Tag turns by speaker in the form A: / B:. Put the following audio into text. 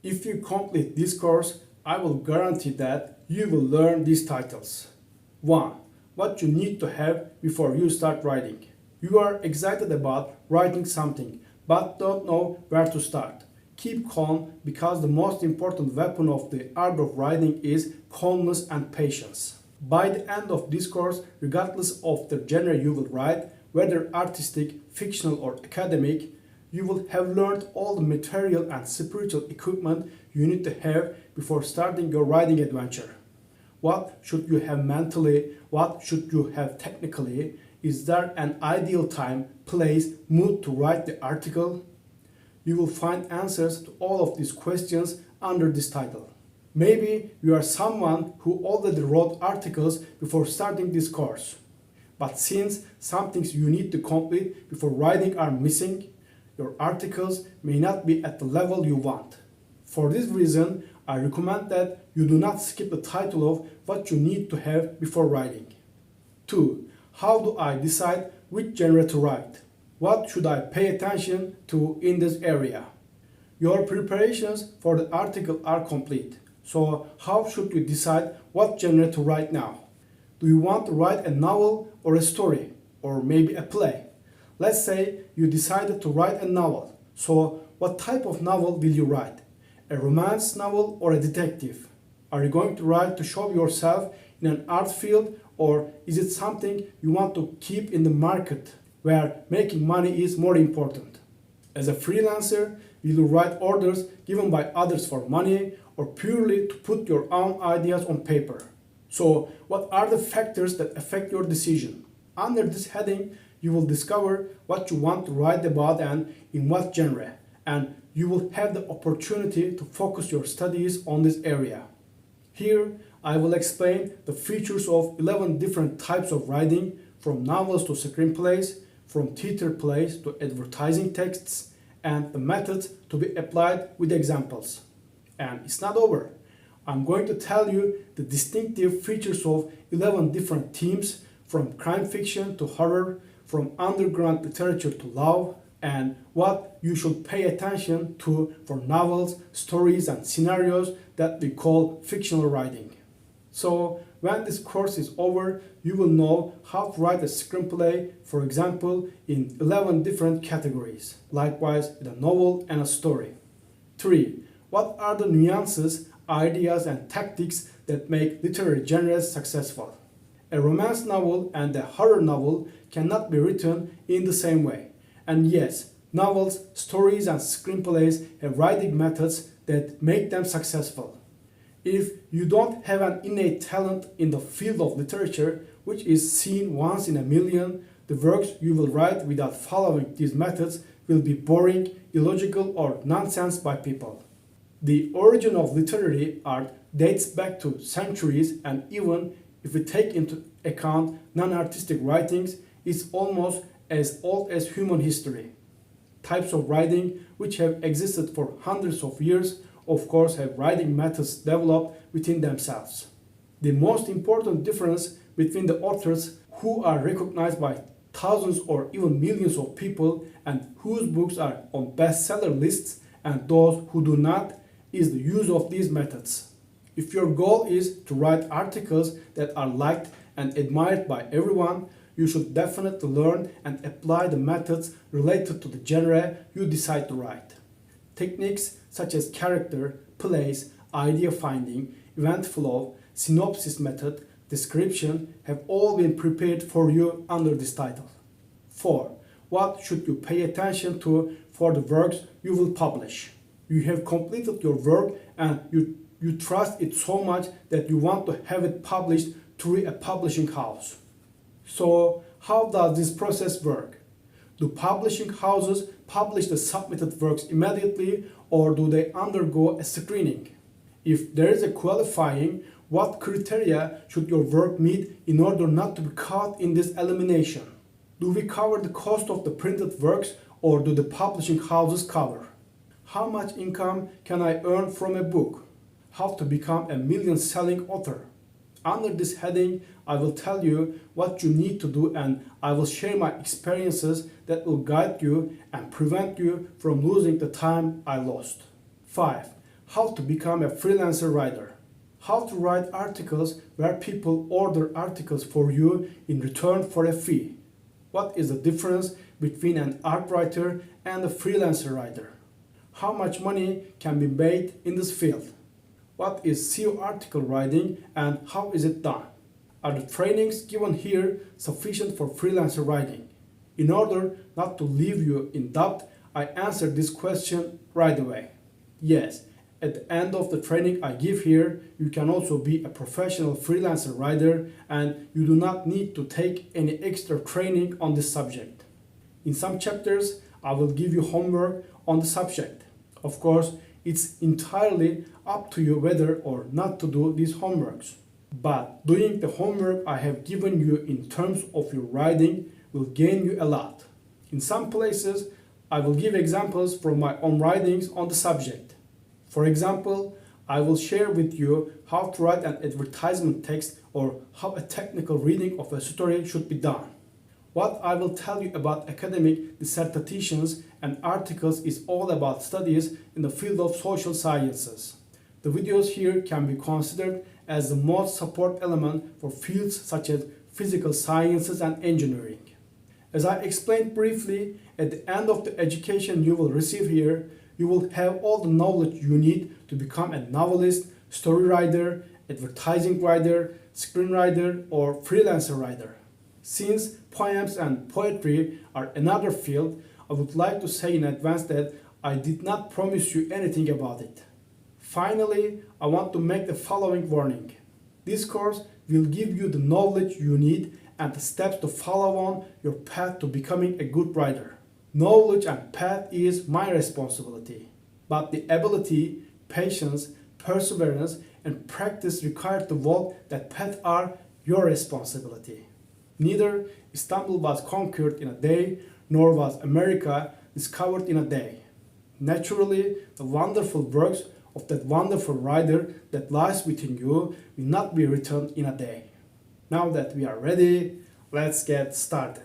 A: If you complete this course, I will guarantee that you will learn these titles. 1. What you need to have before you start writing. You are excited about writing something, but don't know where to start. Keep calm, because the most important weapon of the art of writing is calmness and patience. By the end of this course, regardless of the genre you will write, whether artistic, fictional or academic, you will have learned all the material and spiritual equipment you need to have before starting your writing adventure. What should you have mentally? What should you have technically? Is there an ideal time, place, mood to write the article? You will find answers to all of these questions under this title. Maybe you are someone who already wrote articles before starting this course. But since some things you need to complete before writing are missing, your articles may not be at the level you want. For this reason, I recommend that you do not skip the title of what you need to have before writing. 2. How do I decide which genre to write? What should I pay attention to in this area? Your preparations for the article are complete. So how should you decide what genre to write now? Do you want to write a novel or a story, or maybe a play? Let's say you decided to write a novel. So what type of novel will you write? A romance novel or a detective? Are you going to write to show yourself in an art field, or is it something you want to keep in the market where making money is more important? As a freelancer, will you write orders given by others for money, or purely to put your own ideas on paper? So, what are the factors that affect your decision? Under this heading, you will discover what you want to write about and in what genre, and you will have the opportunity to focus your studies on this area. Here, I will explain the features of 11 different types of writing, from novels to screenplays, from theater plays to advertising texts, and the methods to be applied with examples. And it's not over. I'm going to tell you the distinctive features of 11 different themes, from crime fiction to horror, from underground literature to love, and what you should pay attention to for novels, stories, and scenarios that we call fictional writing. So, when this course is over, you will know how to write a screenplay, for example, in 11 different categories, likewise with a novel and a story. 3. What are the nuances, ideas, and tactics that make literary genres successful? A romance novel and a horror novel cannot be written in the same way. And yes, novels, stories, and screenplays have writing methods that make them successful. If you don't have an innate talent in the field of literature, which is seen once in a million, the works you will write without following these methods will be boring, illogical, or nonsense by people. The origin of literary art dates back to centuries, and even if we take into account non-artistic writings, it's almost as old as human history. Types of writing which have existed for hundreds of years, of course, have writing methods developed within themselves. The most important difference between the authors who are recognized by thousands or even millions of people and whose books are on bestseller lists and those who do not is the use of these methods. If your goal is to write articles that are liked and admired by everyone, you should definitely learn and apply the methods related to the genre you decide to write. Techniques such as character, place, idea finding, event flow, synopsis method, description have all been prepared for you under this title. 4. What should you pay attention to for the works you will publish? You have completed your work and you trust it so much that you want to have it published through a publishing house. So, how does this process work? Do publishing houses publish the submitted works immediately, or do they undergo a screening? If there is a qualifying, what criteria should your work meet in order not to be caught in this elimination? Do we cover the cost of the printed works, or do the publishing houses cover? How much income can I earn from a book? How to become a million-selling author? Under this heading, I will tell you what you need to do, and I will share my experiences that will guide you and prevent you from losing the time I lost. 5. how to become a freelancer writer, how to write articles where people order articles for you in return for a fee. What is the difference between an art writer and a freelancer writer? How much money can be made in this field? What is SEO article writing and how is it done? Are the trainings given here sufficient for freelancer writing? In order not to leave you in doubt, I answered this question right away. Yes, at the end of the training I give here, you can also be a professional freelancer writer and you do not need to take any extra training on this subject. In some chapters, I will give you homework on the subject. Of course, it's entirely up to you whether or not to do these homeworks. But doing the homework I have given you in terms of your writing will gain you a lot. In some places, I will give examples from my own writings on the subject. For example, I will share with you how to write an advertisement text or how a technical reading of a story should be done. What I will tell you about academic dissertations and articles is all about studies in the field of social sciences. The videos here can be considered as the most support element for fields such as physical sciences and engineering. As I explained briefly, at the end of the education you will receive here, you will have all the knowledge you need to become a novelist, story writer, advertising writer, screenwriter, or freelancer writer. Since poems and poetry are another field, I would like to say in advance that I did not promise you anything about it. Finally, I want to make the following warning. This course will give you the knowledge you need and the steps to follow on your path to becoming a good writer. Knowledge and path is my responsibility, but the ability, patience, perseverance, and practice required to walk that path are your responsibility. Neither Istanbul was conquered in a day, nor was America discovered in a day. Naturally, the wonderful works of that wonderful writer that lies within you will not be written in a day. Now that we are ready, let's get started.